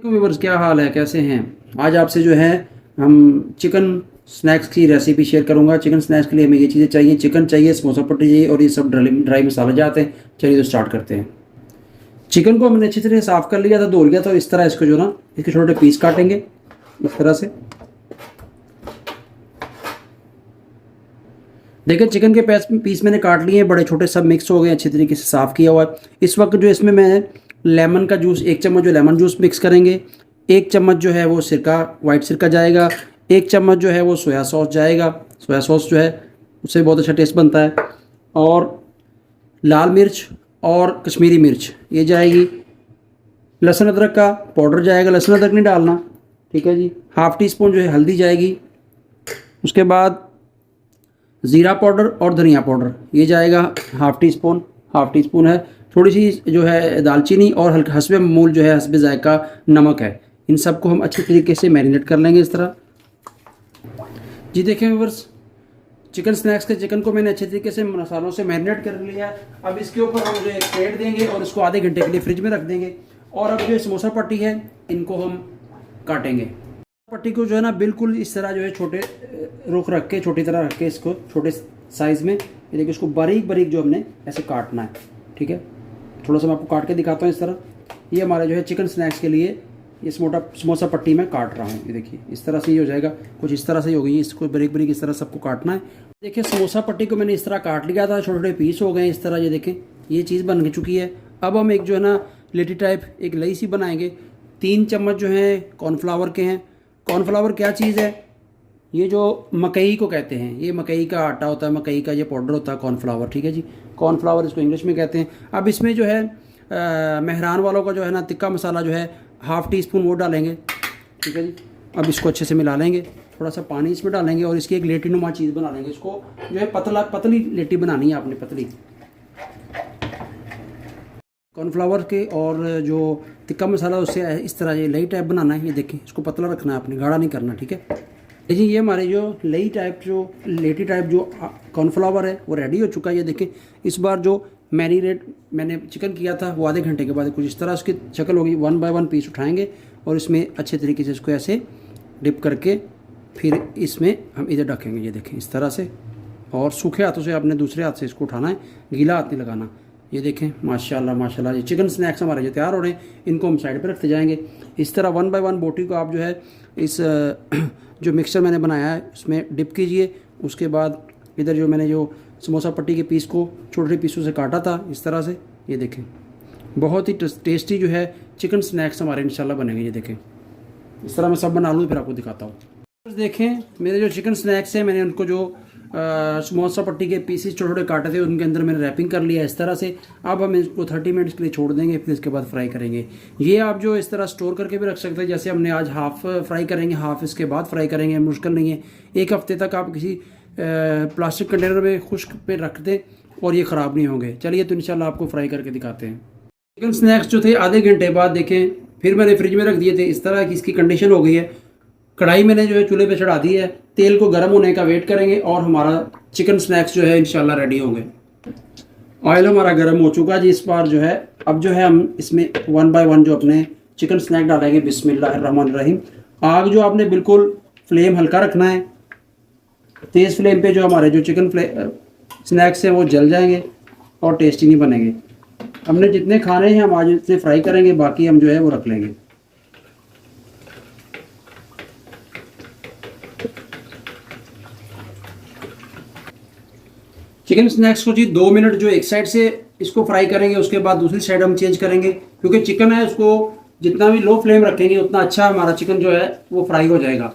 Viewers, क्या हाल है, कैसे हैं? आज आपसे जो है हम चिकन स्नैक्स की रेसिपी शेयर करूंगा। चिकन स्नैक्स के लिए हमें ये चीज़ें चाहिए, चिकन चाहिए, समोसा पट्टी चाहिए और ये सब ड्राई मसाले जाते हैं। चलिए तो स्टार्ट करते हैं। चिकन को हमने अच्छी तरह साफ़ कर लिया था, धो लिया था। तो इस तरह इसको जो ना इसके छोटे पीस काटेंगे इस तरह से। देखिए चिकन के पीस मैंने काट लिए हैं, बड़े छोटे सब मिक्स हो गए, अच्छी तरीके से साफ़ किया हुआ है। इस वक्त जो इसमें मैं लेमन का जूस 1 चम्मच जो लेमन जूस मिक्स करेंगे, 1 चम्मच जो है वो सिरका वाइट सिरका जाएगा, 1 चम्मच जो है वो सोया सॉस जाएगा। सोया सॉस जो है उससे बहुत अच्छा टेस्ट बनता है। और लाल मिर्च और कश्मीरी मिर्च ये जाएगी। लहसुन अदरक का पाउडर जाएगा, लहसुन अदरक नहीं डालना, ठीक है जी। हाफ़ टी स्पून जो है हल्दी जाएगी। उसके बाद ज़ीरा पाउडर और धनिया पाउडर ये जाएगा हाफ़ टी स्पून है। थोड़ी सी जो है दालचीनी और हल्का हस्बे मामूल जो है हस्बे जायका नमक है। इन सबको हम अच्छी तरीके से मैरिनेट कर लेंगे इस तरह। जी देखें व्यूअर्स, चिकन स्नैक्स के चिकन को मैंने अच्छे तरीके से मसालों से मैरिनेट कर लिया है। अब इसके ऊपर हम जो एक प्लेट देंगे और इसको आधे घंटे के लिए फ्रिज में रख देंगे। और अब जो समोसा पट्टी है इनको हम काटेंगे। पट्टी को जो है ना बिल्कुल इस तरह जो है छोटे रुख रख के, छोटी तरह रख के, इसको छोटे साइज़ में ये देखिए इसको बारीक बारीक जो हमने ऐसे काटना है, ठीक है। थोड़ा सा मैं आपको काट के दिखाता हूँ इस तरह। ये हमारा जो है चिकन स्नैक्स के लिए इस समोसा पट्टी में काट रहा हूँ। ये देखिए इस तरह से ही हो जाएगा, कुछ इस तरह से ही हो गई। इसको बारीक बारीक इस तरह सबको काटना है। देखिए समोसा पट्टी को मैंने इस तरह काट लिया था, छोटे छोटे पीस हो गए इस तरह। ये देखें ये चीज़ बन चुकी है। अब हम एक जो है ना लेटी टाइप एक लई सी बनाएंगे। 3 चम्मच जो है कॉर्नफ्लावर के हैं। कॉर्नफ्लावर क्या चीज़ है? ये जो मकई को कहते हैं, ये मकई का आटा होता है, मकई का ये पाउडर होता है कॉर्नफ्लावर, ठीक है जी। कॉर्नफ्लावर इसको इंग्लिश में कहते हैं। अब इसमें जो है मेहरान वालों का जो है ना तिक्का मसाला जो है हाफ़ टी स्पून वो डालेंगे, ठीक है जी। अब इसको अच्छे से मिला लेंगे, थोड़ा सा पानी इसमें डालेंगे और इसकी एक लेटी नुमा चीज़ बना लेंगे। इसको जो है पतली लेटी बनानी है आपने, पतली कॉर्नफ्लावर के। और जो तिक्का मसाला उससे इस तरह ये लई टाइप बनाना है। ये देखें इसको पतला रखना है आपने, गाढ़ा नहीं करना, ठीक है जी। ये हमारे जो लई टाइप जो लेटी टाइप जो कॉर्नफ्लावर है वो रेडी हो चुका है। ये देखें इस बार जो मैरिनेट मैंने चिकन किया था वो आधे घंटे के बाद कुछ इस तरह उसकी शक्ल होगी। 1 बाय 1 पीस उठाएंगे और इसमें अच्छे तरीके से इसको ऐसे डिप करके फिर इसमें हम इधर ढकेंगे। ये देखें इस तरह से। और सूखे हाथों से आपने दूसरे हाथ से इसको उठाना है, गीला हाथ नहीं लगाना। ये देखें माशाल्लाह माशाल्लाह, ये चिकन स्नैक्स हमारे जो तैयार हो रहे हैं इनको हम साइड पर रखते जाएंगे। इस तरह 1 बाय 1 बोटी को आप जो है इस जो मिक्सचर मैंने बनाया है उसमें डिप कीजिए। उसके बाद इधर जो मैंने जो समोसा पट्टी के पीस को छोटे छोटे पीसों से काटा था इस तरह से, ये देखें बहुत ही टेस्टी जो है चिकन स्नैक्स हमारे इंशाल्लाह बनेंगे। ये देखें इस तरह मैं सब बना लूँ फिर आपको दिखाता हूँ। देखें मेरे जो चिकन स्नैक्स हैं मैंने उनको जो समोसा पट्टी के पीसेस छोटे छोटे काटे थे उनके अंदर मैंने रैपिंग कर लिया इस तरह से। अब हम इसको 30 मिनट्स के लिए छोड़ देंगे, फिर इसके बाद फ्राई करेंगे। ये आप जो इस तरह स्टोर करके भी रख सकते हैं, जैसे हमने आज हाफ़ फ्राई करेंगे, हाफ़ इसके बाद फ्राई करेंगे, मुश्किल नहीं है। 1 हफ्ते तक आप किसी प्लास्टिक कंटेनर में खुश्क पे रख दें और ये ख़राब नहीं होंगे। चलिए तो इंशाल्लाह आपको फ्राई करके दिखाते हैं। चिकन स्नैक्स जो थे आधे घंटे बाद देखें फिर मैंने फ्रिज में रख दिए थे। इस तरह की इसकी कंडीशन हो गई है। कढ़ाई मैंने जो है चूल्हे पे चढ़ा दी है, तेल को गर्म होने का वेट करेंगे और हमारा चिकन स्नैक्स जो है इंशाल्लाह रेडी होंगे। ऑयल हमारा गर्म हो चुका है जी। इस बार जो है अब जो है हम इसमें 1 बाय 1 जो अपने चिकन स्नैक डालेंगे। बिस्मिल्लाहिर्रहमानिर्रहीम। आग जो आपने बिल्कुल फ्लेम हल्का रखना है, तेज़ फ्लेम पे जो हमारे जो चिकन स्नैक्स हैं वो जल जाएंगे और टेस्टी नहीं बनेंगे। हमने जितने खाने हैं हम आज से फ्राई करेंगे, बाकी हम जो है वो रख लेंगे। चिकन स्नैक्स को जी 2 मिनट जो एक साइड से इसको फ्राई करेंगे, उसके बाद दूसरी साइड हम चेंज करेंगे, क्योंकि चिकन है उसको जितना भी लो फ्लेम रखेंगे उतना अच्छा हमारा चिकन जो है वो फ्राई हो जाएगा।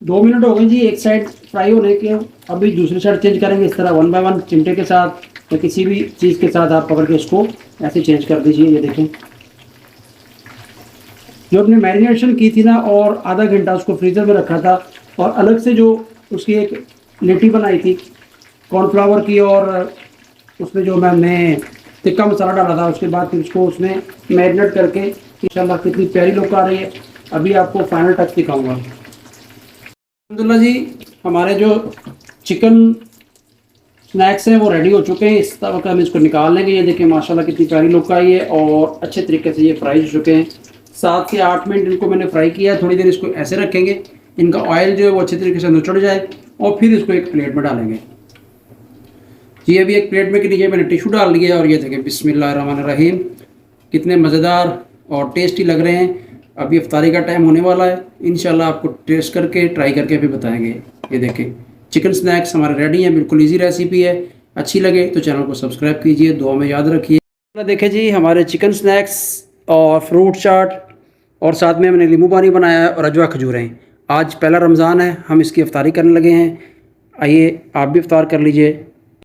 2 मिनट हो गए जी एक साइड फ्राई होने के। अभी दूसरी साइड चेंज करेंगे इस तरह 1 बाय 1 चिमटे के साथ या किसी भी चीज़ के साथ आप पकड़ के इसको ऐसे चेंज कर दीजिए। ये देखें जो अपने मैरिनेशन की थी ना और आधा घंटा उसको फ्रीज़र में रखा था और अलग से जो उसकी एक लेटी बनाई थी कॉर्नफ्लावर की और उसमें जो मैंने तिक्का मसाला डाला था, उसके बाद फिर उसको उसमें मैरिनेट करके इंशाल्लाह कितनी प्यारी लुक आ रही है। अभी आपको फाइनल टच दिखाऊंगा। अल्हम्दुलिल्लाह जी हमारे जो चिकन स्नैक्स हैं वो रेडी हो चुके हैं। इस तरह का हम इसको निकाल लेंगे। ये देखें माशाल्लाह कितनी प्यारी लुक आई है और अच्छे तरीके से ये फ्राई हो चुके हैं। 7 से 8 मिनट इनको मैंने फ्राई किया। थोड़ी देर इसको ऐसे रखेंगे, इनका ऑयल जो है वो अच्छी तरीके से अंदर चढ़ जाए, और फिर इसको एक प्लेट में डालेंगे। जी अभी एक प्लेट में के नीचे मैंने टिश्यू डाल दिया, और ये देखें बिस्मिल्लाहिर्रहमानिर्रहीम, कितने मज़ेदार और टेस्टी लग रहे हैं। अभी इफ्तारी का टाइम होने वाला है, इंशाल्लाह आपको टेस्ट करके ट्राई करके भी बताएंगे। ये देखें चिकन स्नैक्स हमारे रेडी हैं, बिल्कुल इजी रेसिपी है। अच्छी लगे तो चैनल को सब्सक्राइब कीजिए, दुआ में याद रखिए। देखें जी हमारे चिकन स्नैक्स और फ्रूट चाट, और साथ में मैंने नींबू पानी बनाया है और अजवा खजूरें। आज पहला रमज़ान है, हम इसकी इफ्तारी करने लगे हैं। आइए आप भी इफ्तार कर लीजिए।